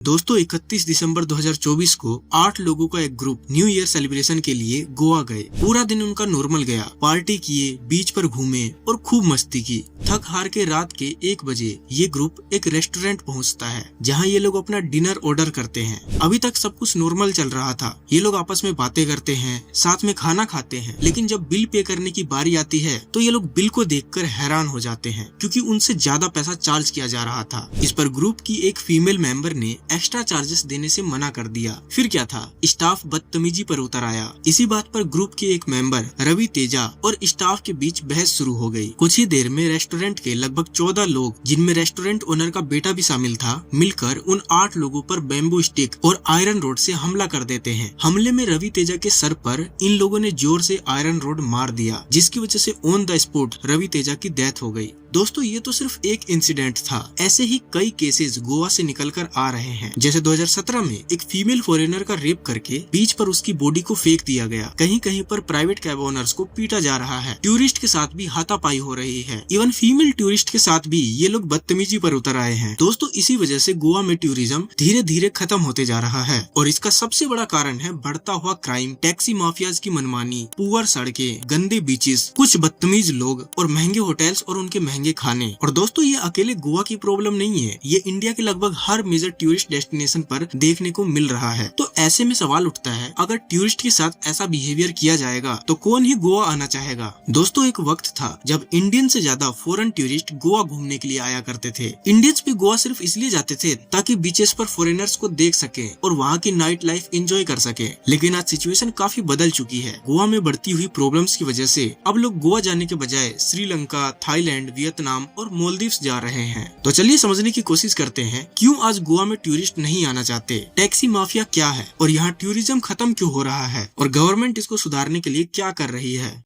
दोस्तों 31 दिसंबर 2024 को 8 लोगों का एक ग्रुप न्यू ईयर सेलिब्रेशन के लिए गोवा गए। पूरा दिन उनका नॉर्मल गया, पार्टी किए, बीच पर घूमे और खूब मस्ती की। थक हार के रात के 1 बजे ये ग्रुप एक रेस्टोरेंट पहुंचता है जहां ये लोग अपना डिनर ऑर्डर करते हैं। अभी तक सब कुछ नॉर्मल चल रहा था। ये लोग आपस में बातें करते हैं, साथ में खाना खाते हैं, लेकिन जब बिल पे करने की बारी आती है तो ये लोग बिल को देखकर हैरान हो जाते हैं क्योंकि उनसे ज्यादा पैसा चार्ज किया जा रहा था। इस पर ग्रुप की एक फीमेल मेंबर ने एक्स्ट्रा चार्जेस देने से मना कर दिया। फिर क्या था, स्टाफ बदतमीजी पर उतर आया। इसी बात पर ग्रुप के एक मेंबर रवि तेजा और स्टाफ के बीच बहस शुरू हो गई। कुछ ही देर में रेस्टोरेंट के लगभग 14 लोग, जिनमें रेस्टोरेंट ओनर का बेटा भी शामिल था, मिलकर उन 8 लोगों पर बैम्बू स्टिक और आयरन रोड से हमला कर देते हैं। हमले में रवि तेजा के सर पर इन लोगों ने जोर से आयरन रोड मार दिया, जिसकी वजह से on the spot Ravi Teja की डेथ हो गई। दोस्तों ये तो सिर्फ एक इंसिडेंट था, ऐसे ही कई केसेस गोवा से निकलकर आ रहे हैं। जैसे 2017 में एक फीमेल फॉरेनर का रेप करके बीच पर उसकी बॉडी को फेंक दिया गया। कहीं कहीं पर प्राइवेट कैब ओनर्स को पीटा जा रहा है। टूरिस्ट के साथ भी हाथापाई हो रही है। इवन फीमेल टूरिस्ट के साथ भी ये लोग बदतमीजी पर उतर आए हैं। दोस्तों इसी वजह से गोवा में टूरिज्म धीरे धीरे खत्म होते जा रहा है और इसका सबसे बड़ा कारण है बढ़ता हुआ क्राइम, टैक्सी माफियाज की मनमानी, पुअर सड़कें, गंदे बीचेस, कुछ बदतमीज लोग और महंगे होटल्स और उनके महंगे खाने। और दोस्तों ये अकेले गोवा की प्रॉब्लम नहीं है, ये इंडिया के लगभग हर मेजर टूरिस्ट डेस्टिनेशन पर देखने को मिल रहा है। तो ऐसे में सवाल उठता है, अगर टूरिस्ट के साथ ऐसा बिहेवियर किया जाएगा तो कौन ही गोवा आना चाहेगा। दोस्तों एक वक्त था जब इंडियन से ज्यादा फॉरेन टूरिस्ट गोवा घूमने के लिए आया करते थे। इंडियंस भी गोवा सिर्फ इसलिए जाते थे ताकि बीचेस पर फॉरेनर्स को देख सके और वहाँ की नाइट लाइफ एंजॉय कर सके। लेकिन आज सिचुएशन काफी बदल चुकी है। गोवा में बढ़ती हुई प्रॉब्लम्स की वजह से अब लोग गोवा जाने के बजाय श्रीलंका, थाईलैंड, वियतनाम और मालदीव्स जा रहे हैं। तो चलिए समझने की कोशिश करते हैं क्यों आज गोवा में टूरिस्ट नहीं आना चाहते, टैक्सी माफिया क्या है और यहाँ टूरिज्म खत्म क्यों हो रहा है और गवर्नमेंट इसको सुधारने के लिए क्या कर रही है।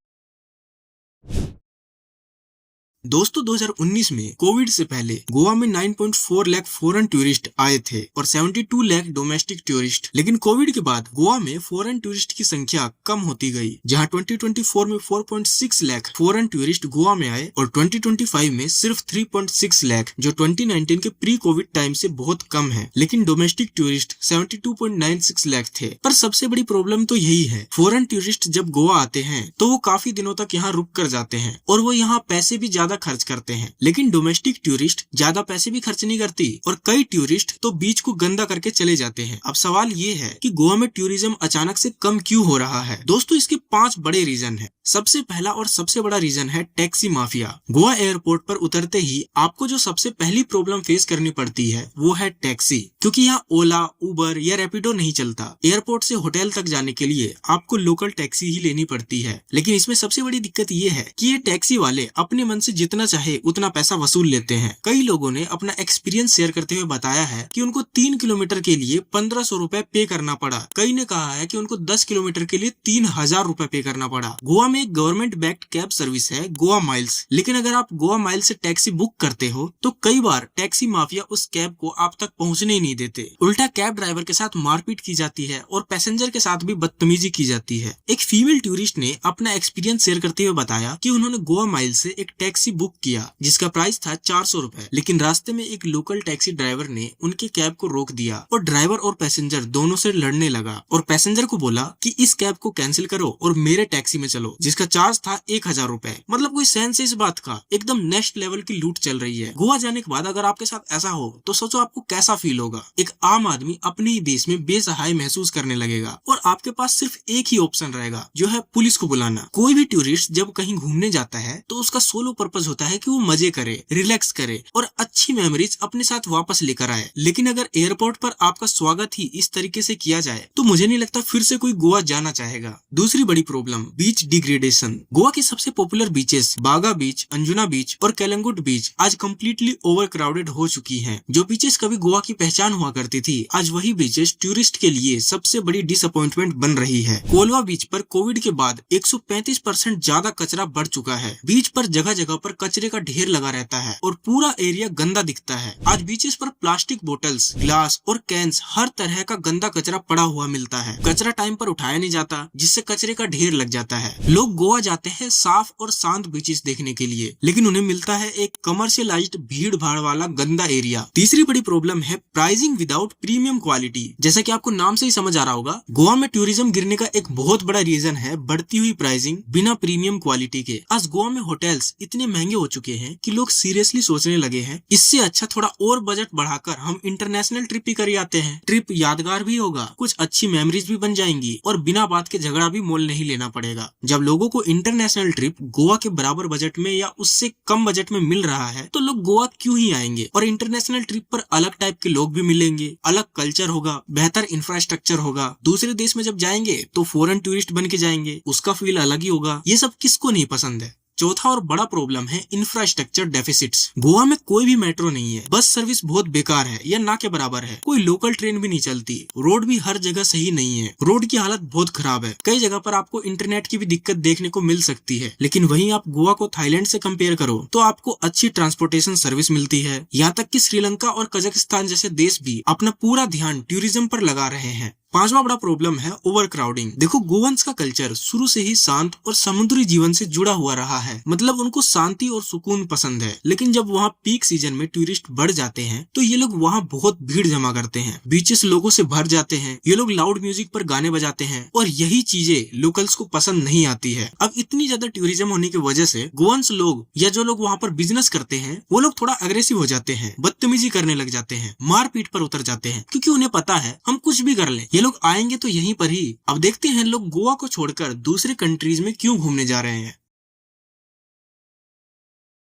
दोस्तों 2019 में कोविड से पहले गोवा में 9.4 लाख फॉरेन टूरिस्ट आए थे और 72 लाख डोमेस्टिक टूरिस्ट। लेकिन कोविड के बाद गोवा में फॉरेन टूरिस्ट की संख्या कम होती गई, जहां 2024 में 4.6 लाख फॉरेन टूरिस्ट गोवा में आए और 2025 में सिर्फ 3.6 लाख, जो 2019 के प्री कोविड टाइम से बहुत कम है। लेकिन डोमेस्टिक टूरिस्ट 72.96 लाख थे। पर सबसे बड़ी प्रॉब्लम तो यही है, फॉरेन टूरिस्ट जब गोवा आते हैं तो वो काफी दिनों तक यहाँ रुक कर जाते हैं और वो यहाँ पैसे भी ज्यादा खर्च करते हैं। लेकिन डोमेस्टिक टूरिस्ट ज्यादा पैसे भी खर्च नहीं करती और कई टूरिस्ट तो बीच को गंदा करके चले जाते हैं। अब सवाल ये है कि गोवा में टूरिज्म अचानक से कम क्यों हो रहा है। दोस्तों इसके 5 बड़े रीजन है। सबसे पहला और सबसे बड़ा रीजन है टैक्सी माफिया। गोवा एयरपोर्ट पर उतरते ही आपको जो सबसे पहली प्रॉब्लम फेस करनी पड़ती है वो है टैक्सी, क्योंकि यहाँ ओला, उबर या रैपिडो नहीं चलता। एयरपोर्ट से होटल तक जाने के लिए आपको लोकल टैक्सी ही लेनी पड़ती है। लेकिन इसमें सबसे बड़ी दिक्कत ये है कि ये टैक्सी वाले अपने मन से जितना चाहे उतना पैसा वसूल लेते हैं। कई लोगों ने अपना एक्सपीरियंस शेयर करते हुए बताया है कि उनको 3 किलोमीटर के लिए 1500 रुपए पे करना पड़ा। कई ने कहा है कि उनको 10 किलोमीटर के लिए 3000 रुपए पे करना पड़ा। गोवा में एक गवर्नमेंट बैक्ड कैब सर्विस है गोवा माइल्स, लेकिन अगर आप गोवा माइल्स से टैक्सी बुक करते हो तो कई बार टैक्सी माफिया उस कैब को आप तक पहुंचने ही नहीं देते। उल्टा कैब ड्राइवर के साथ मारपीट की जाती है और पैसेंजर के साथ भी बदतमीजी की जाती है। एक फीमेल टूरिस्ट ने अपना एक्सपीरियंस शेयर करते हुए बताया कि उन्होंने गोवा माइल्स से एक टैक्सी बुक किया जिसका प्राइस था 400 रुपए। लेकिन रास्ते में एक लोकल टैक्सी ड्राइवर ने उनके कैब को रोक दिया और ड्राइवर और पैसेंजर दोनों से लड़ने लगा और पैसेंजर को बोला कि इस कैब को कैंसिल करो और मेरे टैक्सी में चलो, जिसका चार्ज था 1000 रुपए। मतलब कोई सेंस है इस बात का। एकदम नेक्स्ट लेवल की लूट चल रही है। गोवा जाने के बाद अगर आपके साथ ऐसा हो तो सोचो आपको कैसा फील होगा। एक आम आदमी अपने ही देश में बेसहाय महसूस करने लगेगा और आपके पास सिर्फ एक ही ऑप्शन रहेगा, जो है पुलिस को बुलाना। कोई भी टूरिस्ट जब कहीं घूमने जाता है तो उसका सोलो पर्पस होता है कि वो मजे करे, रिलैक्स करे और अच्छी मेमोरीज अपने साथ वापस लेकर आए। लेकिन अगर एयरपोर्ट पर आपका स्वागत ही इस तरीके से किया जाए तो मुझे नहीं लगता फिर से कोई गोवा जाना चाहेगा। दूसरी बड़ी प्रॉब्लम, बीच डिग्रेडेशन। गोवा की सबसे पॉपुलर बीचेस बागा बीच, अंजुना बीच और केलंगुट बीच आज कम्प्लीटली ओवर क्राउडेड हो चुकी है। जो बीचेस कभी गोवा की पहचान हुआ करती थी, आज वही बीचेस टूरिस्ट के लिए सबसे बड़ी डिसअपॉइंटमेंट बन रही है। कोलवा बीच पर कोविड के बाद 135% ज्यादा कचरा बढ़ चुका है। बीच पर जगह जगह पर कचरे का ढेर लगा रहता है और पूरा एरिया गंदा दिखता है। आज बीचेस पर प्लास्टिक बोतल्स, ग्लास और कैंस, हर तरह का गंदा कचरा पड़ा हुआ मिलता है। कचरा टाइम पर उठाया नहीं जाता, जिससे कचरे का ढेर लग जाता है। लोग गोवा जाते हैं साफ और शांत बीचेस देखने के लिए, लेकिन उन्हें मिलता है एक कमर्शियलाइज्ड भीड़ भाड़ वाला गंदा एरिया। तीसरी बड़ी प्रॉब्लम है प्राइसिंग विदाउट प्रीमियम क्वालिटी। जैसा कि आपको नाम से ही समझ आ रहा होगा, गोवा में टूरिज्म गिरने का एक बहुत बड़ा रीजन है बढ़ती हुई प्राइसिंग बिना प्रीमियम क्वालिटी के। आज गोवा में होटल्स इतने महंगे हो चुके हैं कि लोग सीरियसली सोचने लगे हैं, इससे अच्छा थोड़ा और बजट बढ़ाकर हम इंटरनेशनल ट्रिप ही कर आते हैं। ट्रिप यादगार भी होगा, कुछ अच्छी मेमोरीज भी बन जाएंगी और बिना बात के झगड़ा भी मोल नहीं लेना पड़ेगा। जब लोगों को इंटरनेशनल ट्रिप गोवा के बराबर बजट में या उससे कम बजट में मिल रहा है, तो लोग गोवा क्यों ही आएंगे। और इंटरनेशनल ट्रिप पर अलग टाइप के लोग भी मिलेंगे, अलग कल्चर होगा, बेहतर इंफ्रास्ट्रक्चर होगा। दूसरे देश में जब जाएंगे तो फॉरेन टूरिस्ट बन के जाएंगे, उसका फील अलग ही होगा। ये सब किसको नहीं पसंद है। चौथा और बड़ा प्रॉब्लम है इंफ्रास्ट्रक्चर डेफिसिट्स। गोवा में कोई भी मेट्रो नहीं है, बस सर्विस बहुत बेकार है या ना के बराबर है, कोई लोकल ट्रेन भी नहीं चलती, रोड भी हर जगह सही नहीं है, रोड की हालत बहुत खराब है। कई जगह पर आपको इंटरनेट की भी दिक्कत देखने को मिल सकती है। लेकिन वहीं आप गोवा को थाईलैंड से कंपेयर करो तो आपको अच्छी ट्रांसपोर्टेशन सर्विस मिलती है। यहाँ तक कि श्रीलंका और कजाकिस्तान जैसे देश भी अपना पूरा ध्यान टूरिज्म पर लगा रहे हैं। पांचवा बड़ा प्रॉब्लम है ओवर क्राउडिंग। देखो, गोवंस का कल्चर शुरू से ही शांत और समुद्री जीवन से जुड़ा हुआ रहा है, मतलब उनको शांति और सुकून पसंद है। लेकिन जब वहाँ पीक सीजन में टूरिस्ट बढ़ जाते हैं तो ये लोग वहाँ बहुत भीड़ जमा करते हैं, बीचेस लोगों से भर जाते हैं, ये लोग लाउड म्यूजिक पर गाने बजाते हैं और यही चीजें लोकल्स को पसंद नहीं आती है। अब इतनी ज्यादा टूरिज्म होने की वजह से गोवंस लोग या जो लोग वहाँ पर बिजनेस करते हैं वो लोग थोड़ा अग्रेसिव हो जाते हैं, बदतमीजी करने लग जाते हैं, मारपीट पर उतर जाते हैं, क्योंकि उन्हें पता है हम कुछ भी कर लें, लोग आएंगे तो यहीं पर ही। अब देखते हैं लोग गोवा को छोड़कर दूसरे कंट्रीज में क्यों घूमने जा रहे हैं।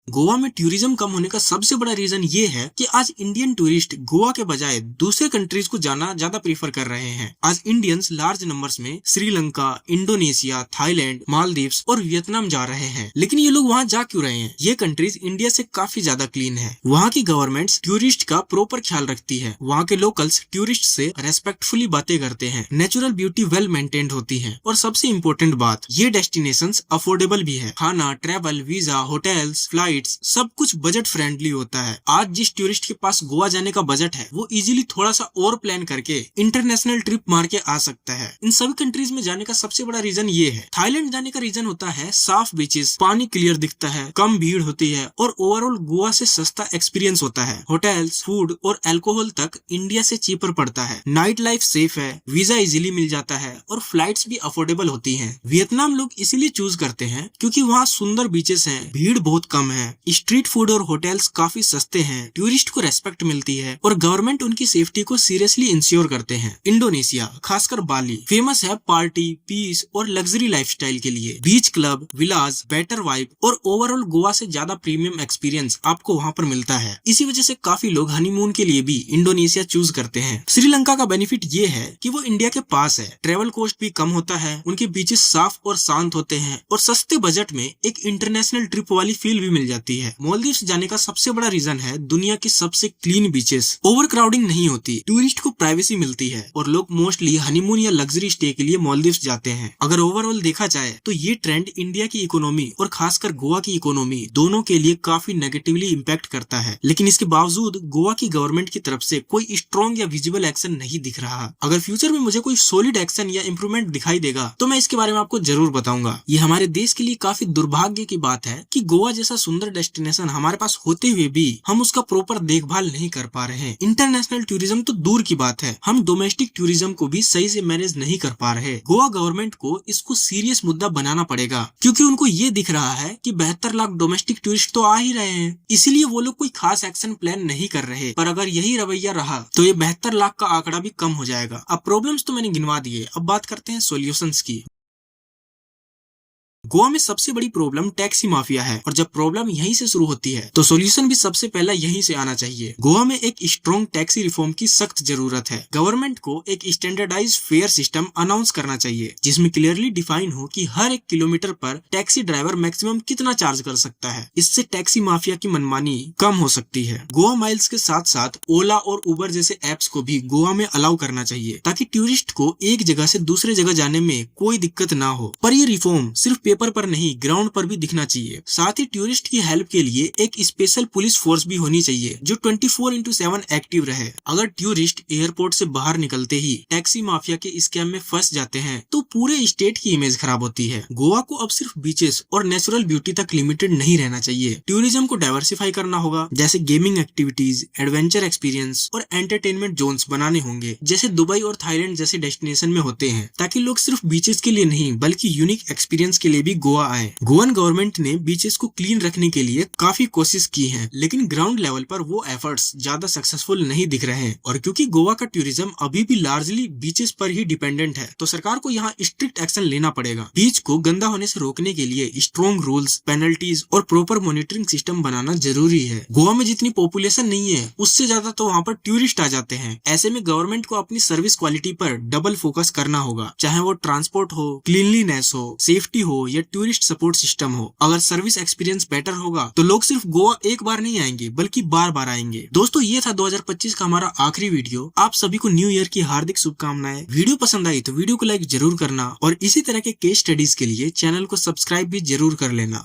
गोवा में टूरिज्म कम होने का सबसे बड़ा रीजन ये है कि आज इंडियन टूरिस्ट गोवा के बजाय दूसरे कंट्रीज को जाना ज्यादा प्रीफर कर रहे हैं। आज इंडियंस लार्ज नंबर्स में श्रीलंका, इंडोनेशिया, थाईलैंड, मालदीव्स और वियतनाम जा रहे हैं। लेकिन ये लोग वहाँ जा क्यों रहे हैं? ये कंट्रीज इंडिया से काफी ज्यादा क्लीन है, वहाँ की गवर्नमेंट्स टूरिस्ट का प्रॉपर ख्याल रखती है, वहाँ के लोकल्स टूरिस्ट से रेस्पेक्टफुली बातें करते हैं, नेचुरल ब्यूटी वेल मेंटेन्ड होती है और सबसे इम्पोर्टेंट बात, ये डेस्टिनेशंस अफोर्डेबल भी है। खाना, ट्रेवल, वीजा, होटल्स, फ्लाइट, सब कुछ बजट फ्रेंडली होता है। आज जिस टूरिस्ट के पास गोवा जाने का बजट है वो इजीली थोड़ा सा और प्लान करके इंटरनेशनल ट्रिप मार के आ सकता है। इन सभी कंट्रीज में जाने का सबसे बड़ा रीजन ये है। थाईलैंड जाने का रीजन होता है साफ बीचेस, पानी क्लियर दिखता है, कम भीड़ होती है और ओवरऑल गोवा से सस्ता एक्सपीरियंस होता है। होटल्स, फूड और अल्कोहल तक इंडिया से चीपर पड़ता है। नाइट लाइफ सेफ है, वीजा इजीली मिल जाता है और फ्लाइट्स भी अफोर्डेबल होती है। वियतनाम लोग इसीलिए चूज करते हैं क्योंकि वहाँ सुंदर बीचेस हैं, भीड़ बहुत कम है, स्ट्रीट फूड और होटल्स काफी सस्ते हैं, टूरिस्ट को रेस्पेक्ट मिलती है और गवर्नमेंट उनकी सेफ्टी को सीरियसली इंश्योर करते हैं। इंडोनेशिया, खासकर बाली, फेमस है पार्टी, पीस और लग्जरी लाइफस्टाइल के लिए। बीच क्लब, विलाज, बेटर वाइब और ओवरऑल गोवा से ज्यादा प्रीमियम एक्सपीरियंस आपको वहाँ पर मिलता है। इसी वजह से काफी लोग हनीमून के लिए भी इंडोनेशिया चूज करते हैं। श्रीलंका का बेनिफिट ये है कि वो इंडिया के पास है, ट्रेवल कॉस्ट भी कम होता है, उनके बीचेस साफ और शांत होते हैं और सस्ते बजट में एक इंटरनेशनल ट्रिप वाली फील भी मिल जाती है। मालदीव्स जाने का सबसे बड़ा रीजन है दुनिया की सबसे क्लीन बीचेस, ओवर क्राउडिंग नहीं होती, टूरिस्ट को प्राइवेसी मिलती है और लोग मोस्टली हनीमून या लग्जरी स्टे के लिए मालदीव्स जाते हैं। अगर ओवरऑल देखा जाए तो ये ट्रेंड इंडिया की इकोनॉमी और खासकर गोवा की इकोनॉमी दोनों के लिए काफी नेगेटिवली इम्पैक्ट करता है। लेकिन इसके बावजूद गोवा की गवर्नमेंट की तरफ से कोई स्ट्रॉन्ग या विजिबल एक्शन नहीं दिख रहा। अगर फ्यूचर में मुझे कोई सॉलिड एक्शन या इम्प्रूवमेंट दिखाई देगा तो मैं इसके बारे में आपको जरूर बताऊंगा। ये हमारे देश के लिए काफी दुर्भाग्य की बात है कि गोवा जैसा सुंदर डेस्टिनेशन हमारे पास होते हुए भी हम उसका प्रॉपर देखभाल नहीं कर पा रहे हैं। इंटरनेशनल टूरिज्म तो दूर की बात है, हम डोमेस्टिक टूरिज्म को भी सही से मैनेज नहीं कर पा रहे। गोवा गवर्नमेंट को इसको सीरियस मुद्दा बनाना पड़ेगा क्योंकि उनको ये दिख रहा है कि 72 लाख डोमेस्टिक टूरिस्ट तो आ ही रहे हैं, इसीलिए वो लोग कोई खास एक्शन प्लान नहीं कर रहे। पर अगर यही रवैया रहा तो ये 72 लाख का आंकड़ा भी कम हो जाएगा। अब प्रॉब्लम्स तो मैंने गिनवा दिए, अब बात करते हैं सॉल्यूशंस की। गोवा में सबसे बड़ी प्रॉब्लम टैक्सी माफिया है और जब प्रॉब्लम यहीं से शुरू होती है तो सॉल्यूशन भी सबसे पहला यहीं से आना चाहिए। गोवा में एक स्ट्रॉन्ग टैक्सी रिफॉर्म की सख्त जरूरत है। गवर्नमेंट को एक स्टैंडर्डाइज्ड फेयर सिस्टम अनाउंस करना चाहिए जिसमें क्लियरली डिफाइन हो कि हर 1 किलोमीटर पर टैक्सी ड्राइवर मैक्सिमम कितना चार्ज कर सकता है। इससे टैक्सी माफिया की मनमानी कम हो सकती है। गोवा माइल्स के साथ साथ ओला और उबर जैसे एप्स को भी गोवा में अलाउ करना चाहिए ताकि टूरिस्ट को एक जगह से दूसरे जगह जाने में कोई दिक्कत ना हो। पर ये रिफॉर्म सिर्फ पेपर पेपर पर नहीं ग्राउंड पर भी दिखना चाहिए। साथ ही टूरिस्ट की हेल्प के लिए एक स्पेशल पुलिस फोर्स भी होनी चाहिए जो 24/7 एक्टिव रहे। अगर टूरिस्ट एयरपोर्ट से बाहर निकलते ही टैक्सी माफिया के स्कैम में फंस जाते हैं तो पूरे स्टेट की इमेज खराब होती है। गोवा को अब सिर्फ बीचेस और नेचुरल ब्यूटी तक लिमिटेड नहीं रहना चाहिए। टूरिज्म को डाइवर्सिफाई करना होगा, जैसे गेमिंग एक्टिविटीज, एडवेंचर एक्सपीरियंस और एंटरटेनमेंट जोन्स बनाने होंगे जैसे दुबई और थाईलैंड जैसे डेस्टिनेशन में होते हैं, ताकि लोग सिर्फ बीचेस के लिए नहीं बल्कि यूनिक एक्सपीरियंस के लिए भी गोवा आए। गोवन गवर्नमेंट ने बीचेस को क्लीन रखने के लिए काफी कोशिश की है, लेकिन ग्राउंड लेवल पर वो एफर्ट्स ज्यादा सक्सेसफुल नहीं दिख रहे हैं। और क्योंकि गोवा का टूरिज्म अभी भी लार्जली बीचेस पर ही डिपेंडेंट है, तो सरकार को यहाँ स्ट्रिक्ट एक्शन लेना पड़ेगा। बीच को गंदा होने से रोकने के लिए स्ट्रॉन्ग रूल्स, पेनल्टीज और प्रॉपर मॉनिटरिंग सिस्टम बनाना जरूरी है। गोवा में जितनी पॉपुलेशन नहीं है उससे ज्यादा तो वहाँ पर टूरिस्ट आ जाते हैं। ऐसे में गवर्नमेंट को अपनी सर्विस क्वालिटी पर डबल फोकस करना होगा, चाहे वो ट्रांसपोर्ट हो, क्लीनलीनेस हो, सेफ्टी हो या टूरिस्ट सपोर्ट सिस्टम हो। अगर सर्विस एक्सपीरियंस बेटर होगा तो लोग सिर्फ गोवा एक बार नहीं आएंगे बल्कि बार बार आएंगे। दोस्तों, ये था 2025 का हमारा आखिरी वीडियो। आप सभी को न्यू ईयर की हार्दिक शुभकामनाएं। वीडियो पसंद आई तो वीडियो को लाइक जरूर करना और इसी तरह के केस स्टडीज के लिए चैनल को सब्सक्राइब भी जरूर कर लेना।